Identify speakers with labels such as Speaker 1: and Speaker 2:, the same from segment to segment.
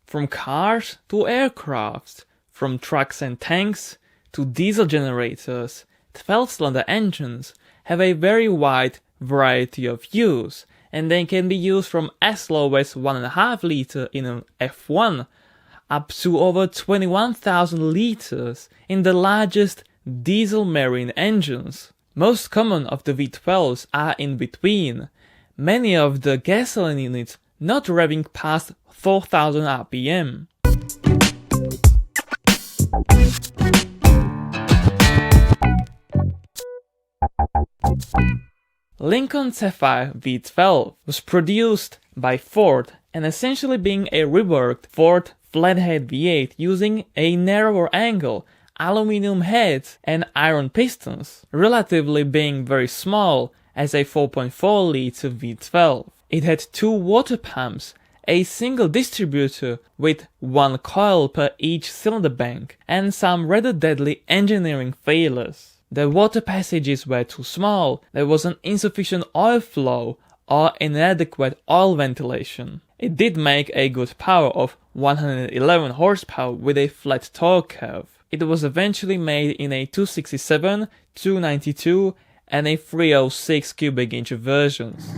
Speaker 1: from cars to aircrafts, from trucks and tanks to diesel generators. 12-cylinder engines have a very wide variety of use, and they can be used from as low as 1.5 liter in an F1 up to over 21,000 liters in the largest diesel marine engines. Most common of the V12s are in between, many of the gasoline units not revving past 4,000 RPM. Lincoln Zephyr V12 was produced by Ford and essentially being a reworked Ford Flathead V8 using a narrower angle, aluminum heads and iron pistons, relatively being very small as a 4.4 liter V12. It had 2 water pumps, a single distributor with 1 coil per each cylinder bank, and some rather deadly engineering failures. The water passages were too small, there was an insufficient oil flow or inadequate oil ventilation. It did make a good power of 111 horsepower with a flat torque curve. It was eventually made in a 267, 292 and a 306 cubic inch versions.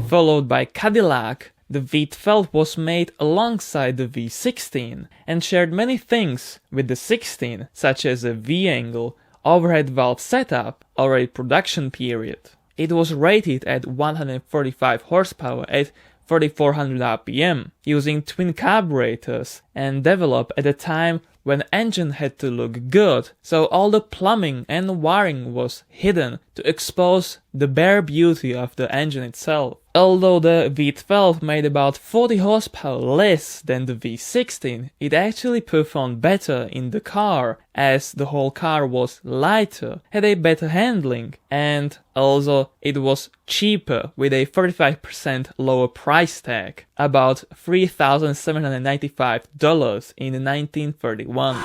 Speaker 1: Followed by Cadillac, the V12 was made alongside the V16 and shared many things with the 16, such as a V-angle, overhead valve setup, or a production period. It was rated at 145 horsepower at 3400 RPM, using twin carburetors, and developed at a time when the engine had to look good, so all the plumbing and wiring was hidden to expose the bare beauty of the engine itself. Although the V12 made about 40 horsepower less than the V16, it actually performed better in the car, as the whole car was lighter, had a better handling, and also it was cheaper with a 35% lower price tag, about $3,795 in 1931.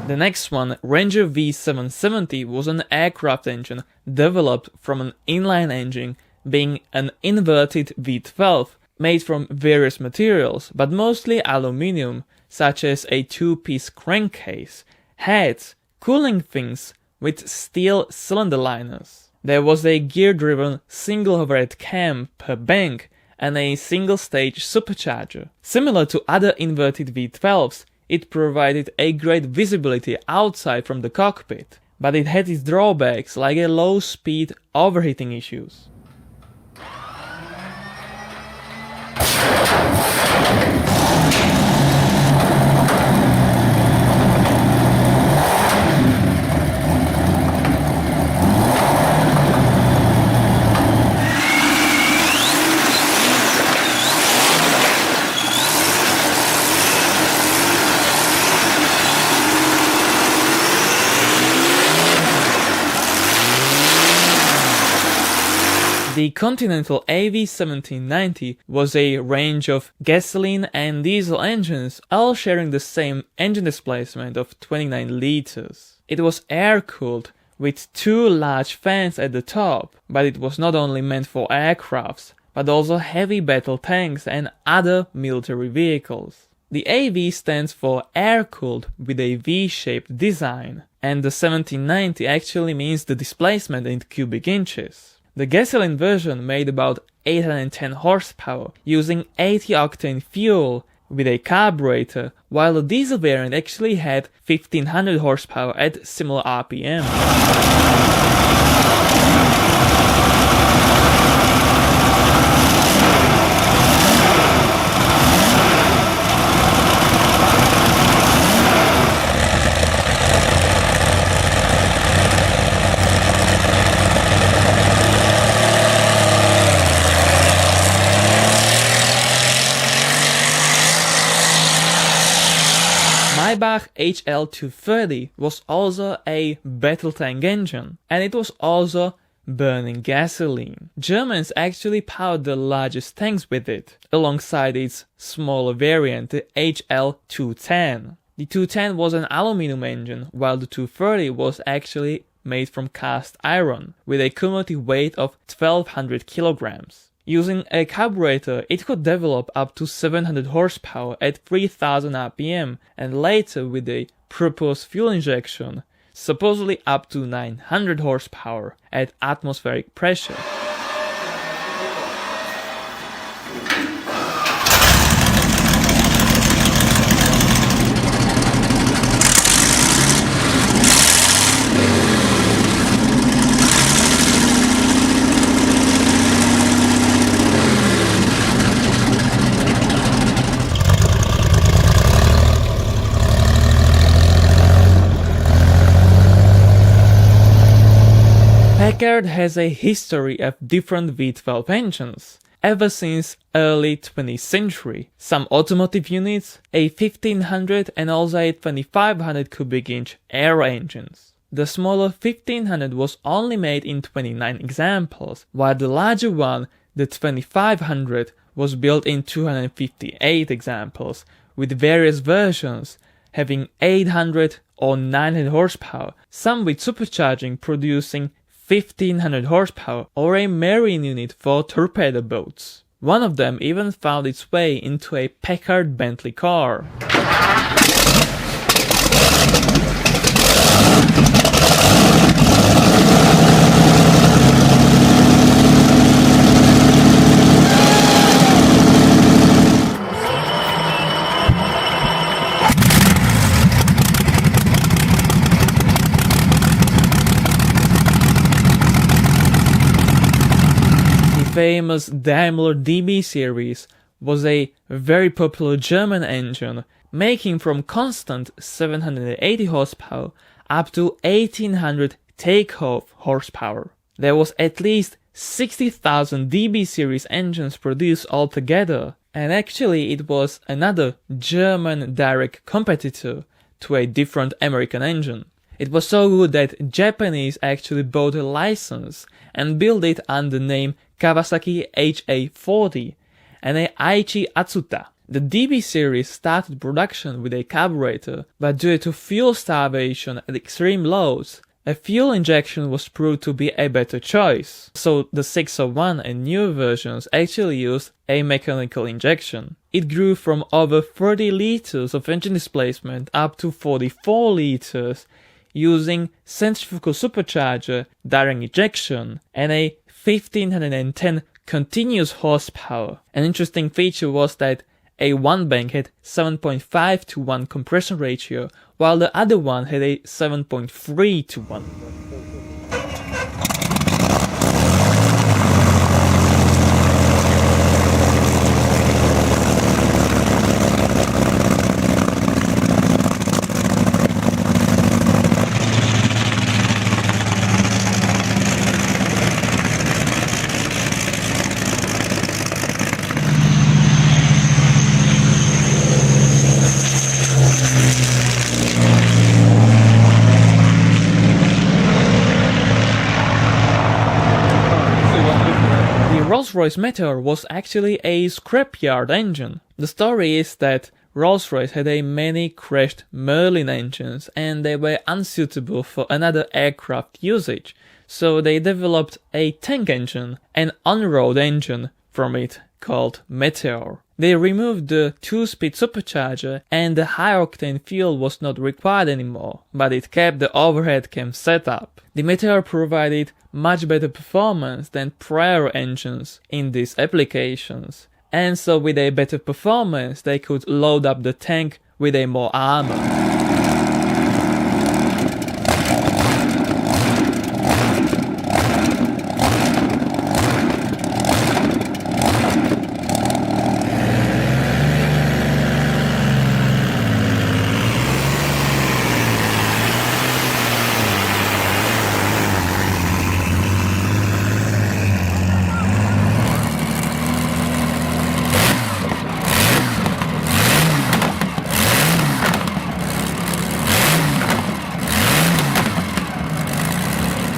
Speaker 1: The next one, Ranger V770, was an aircraft engine developed from an inline engine, being an inverted V12 made from various materials, but mostly aluminium, such as a 2-piece crankcase, heads, cooling fins with steel cylinder liners. There was a gear-driven single overhead cam per bank and a single-stage supercharger. Similar to other inverted V12s, it provided a great visibility outside from the cockpit, but it had its drawbacks like a low speed overheating issues. The Continental AV1790 was a range of gasoline and diesel engines, all sharing the same engine displacement of 29 liters. It was air-cooled, with 2 large fans at the top, but it was not only meant for aircrafts, but also heavy battle tanks and other military vehicles. The AV stands for air-cooled with a V-shaped design, and the 1790 actually means the displacement in cubic inches. The gasoline version made about 810 horsepower, using 80-octane fuel with a carburetor, while the diesel variant actually had 1500 horsepower at similar RPM. Maibach HL230 was also a battle tank engine, and it was also burning gasoline. Germans actually powered the largest tanks with it, alongside its smaller variant, the HL210. The 210 was an aluminum engine, while the 230 was actually made from cast iron, with a cumulative weight of 1200 kilograms. Using a carburetor, it could develop up to 700 horsepower at 3000 rpm, and later with a proposed fuel injection, supposedly up to 900 horsepower at atmospheric pressure. Packard has a history of different V12 engines, ever since early 20th century. Some automotive units, a 1500 and also a 2500 cubic inch aero engines. The smaller 1500 was only made in 29 examples, while the larger one, the 2500, was built in 258 examples, with various versions having 800 or 900 horsepower, some with supercharging producing 1500 horsepower, or a marine unit for torpedo boats. One of them even found its way into a Packard Bentley car. Famous Daimler DB series was a very popular German engine, making from constant 780 horsepower up to 1800 takeoff horsepower. There was at least 60,000 DB series engines produced altogether, and actually it was another German direct competitor to a different American engine. It was so good that Japanese actually bought a license and built it under the name Kawasaki HA40 and a Aichi Atsuta. The DB series started production with a carburetor, but due to fuel starvation at extreme loads, a fuel injection was proved to be a better choice. So the 601 and newer versions actually used a mechanical injection. It grew from over 30 liters of engine displacement up to 44 liters using centrifugal supercharger, direct injection, and a 1510 continuous horsepower. An interesting feature was that a one bank had 7.5 to 1 compression ratio, while the other one had a 7.3 to 1. RollsRoyce Meteor was actually a scrapyard engine. The story is that Rolls-Royce had many crashed Merlin engines and they were unsuitable for another aircraft usage, so they developed a tank engine, an on-road engine from it called Meteor. They removed the 2-speed supercharger and the high-octane fuel was not required anymore, but it kept the overhead cam setup. The Meteor provided much better performance than prior engines in these applications, and so with a better performance they could load up the tank with a more armor.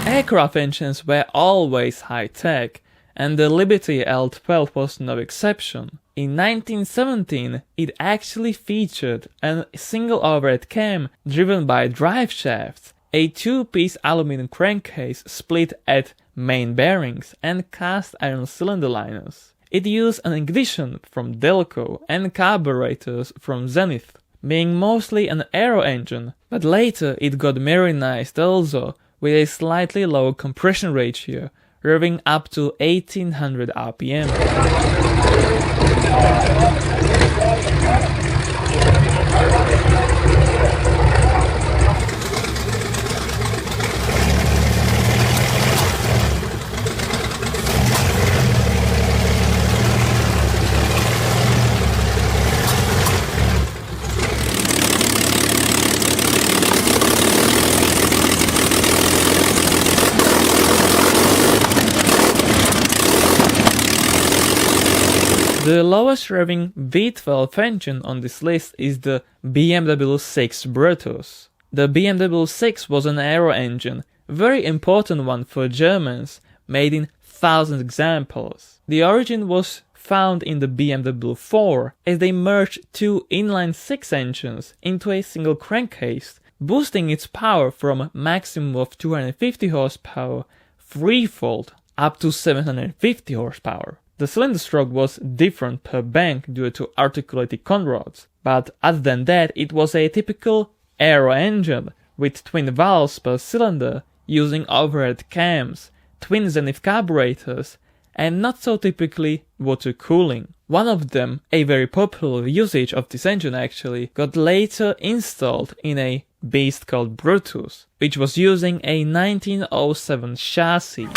Speaker 1: Aircraft engines were always high-tech, and the Liberty L12 was no exception. In 1917, it actually featured a single overhead cam driven by drive shafts, a two-piece aluminum crankcase split at main bearings, and cast iron cylinder liners. It used an ignition from Delco and carburetors from Zenith, being mostly an aero engine, but later it got marinized also with a slightly lower compression ratio, revving up to 1800 RPM. The lowest revving V12 engine on this list is the BMW 6 Brutus. The BMW 6 was an aero engine, very important one for Germans, made in thousands examples. The origin was found in the BMW 4 as they merged two inline-six engines into a single crankcase, boosting its power from a maximum of 250 horsepower threefold up to 750 horsepower. The cylinder stroke was different per bank due to articulated conrods, but other than that it was a typical aero engine with twin valves per cylinder, using overhead cams, twin Zenith carburetors, and not so typically water cooling. One of them, a very popular usage of this engine actually, got later installed in a beast called Brutus, which was using a 1907 chassis.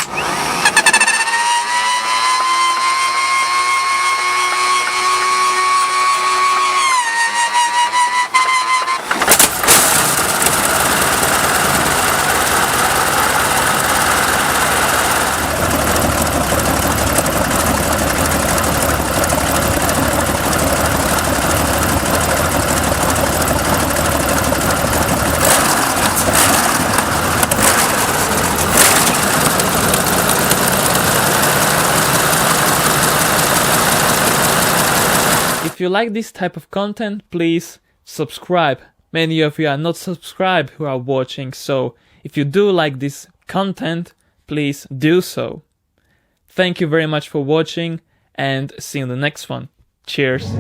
Speaker 1: If you like this type of content, please subscribe. Many of you are not subscribed who are watching, so if you do like this content, please do so. Thank you very much for watching, and see you in the next one. Cheers.